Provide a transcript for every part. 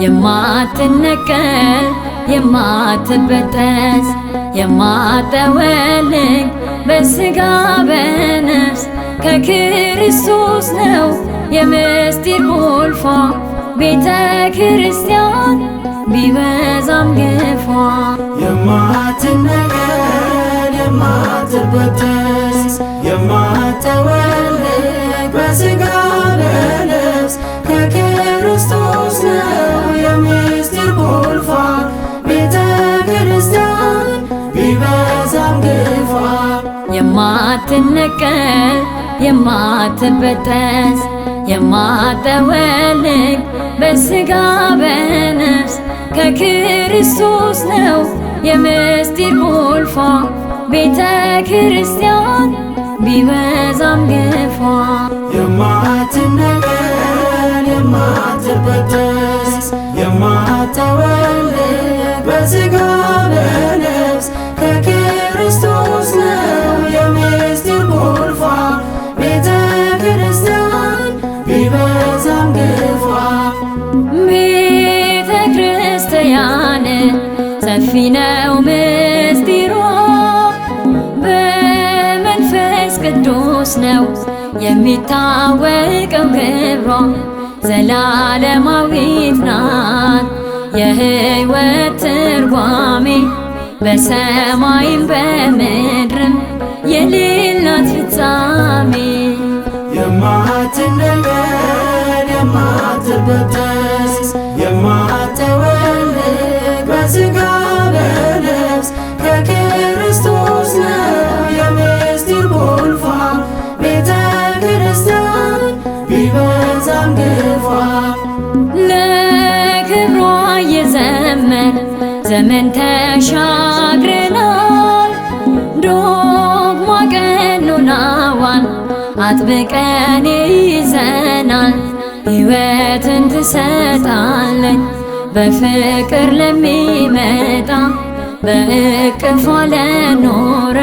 የማትነቀል የማትበጠስ የማትጠወልግ በሥጋ በነፍስ ከክርስቶስ ነው የምስጢር ቁልፏ ቤተ ክርስቲያን ቢበዛም ግፏ። የማትነቀል የማትበጠስ የማትጠወልግ በሥጋ በነፍስ ከክርስቶስ ነው የምስጢር ቁልፏ ቤተ ክርስቲያን ቢበዛም ግፏ። የማትነቀል የማትበጠስ የማትጠወልግ በሥጋ በነፍስ ከክርስቶስ ነው የምስጢር ቁልፏ ቤተ ክርስቲያን ቢበዛም ግፏ። የማትነቀል የማትበጠስ የማትጠወልግ በሥጋ በነፍስ ከክርስቶስ ነው የምስጢር ቁልፏ ቤተ ክርስቲያን ቢበዛም ግፏ። ቤተ ክርስቲያን ሰፊ ነው ምስጢሯ በመንፈስ ቅዱስ ነው የሚታወቀው ክብሯ። ዘላለማዊት ናት የሕይወት ትርጓሜ በሰማይም በምድርም የሌላት ፍጻሜ። የማትነቀል የማትበጠስ የማትጠወልግ በሥጋ በነፍስ ከክርስቶስ ነው የምስጢር ቁልፏ ቤተ ክርስቲያን ቢበዛም ግፏ። ለክብሯ የዘመን ዘመን ተሻግረናል ዶግማ ቀኖናዋን አጥብቀን ይዘናል። ሕይወትን ትሰጣለች በፍቅር ለሚመጣ በእቅፏ ለኖረ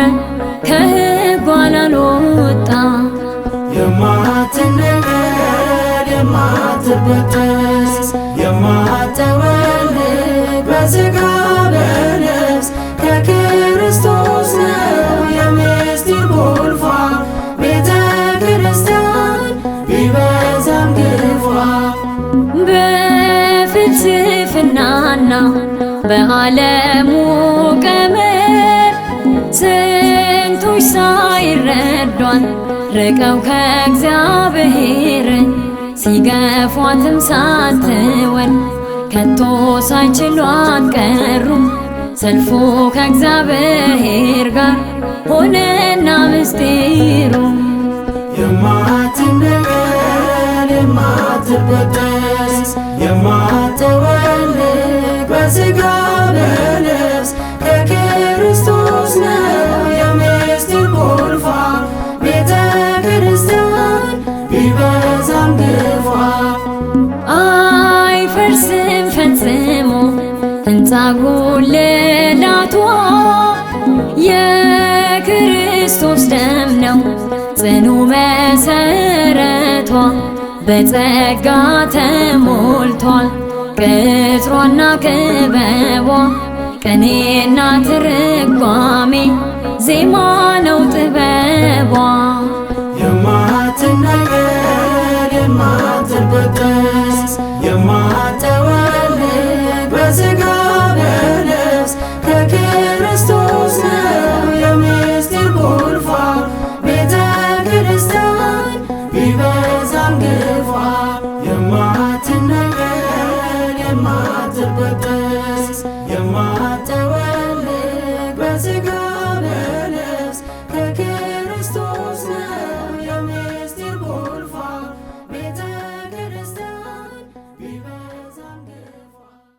ከሕጓ ላልወጣ። የማትነቀል የማትበጠስ የማትጠወልግ በሥጋ በነፍስ ከክርስቶስ ነው የምስጢር ቁልፏ ቤተ ክርስቲያን ቢበዛም ግፏ። በፍልስፍናና በዓለሙ ቀመር ስንቶች ሳይረዷት ርቀው ከእግዚአብሔር ሲገፏትም ሳትወድ ከቶ ሳይችሏት ቀሩ። ሰልፉ ከእግዚአብሔር ጋር ሆነና ምስጢሩ። የማትነቀል የማትበጠስ የማትጠወልግ በሥጋ በነፍስ ከክርስቶስ ነው የምስጢር ቁልፏ ቤተ ክርስቲያን ቢበዛም ግፏ። አይፈርስም ፈጽሞ ሕንፃ ጉልላቷ የክርስቶስ ደም ነው ጽኑ መሰረቷ። በጸጋ ተሞልቷል ቅጥሯና ክበቧ ቅኔና ትርጓሜ ዜማ ነው ጥበቧ። የማትነቀል የማትበጠስ የማትጠወልግ በሥጋ በነፍስ ከክርስቶስ ነው የምስጢር ቁልፏ ቤተ ክርስቲያን ቢበዛም ግፏ። የማትነቀል የማትበጠስ የማትጠወልግ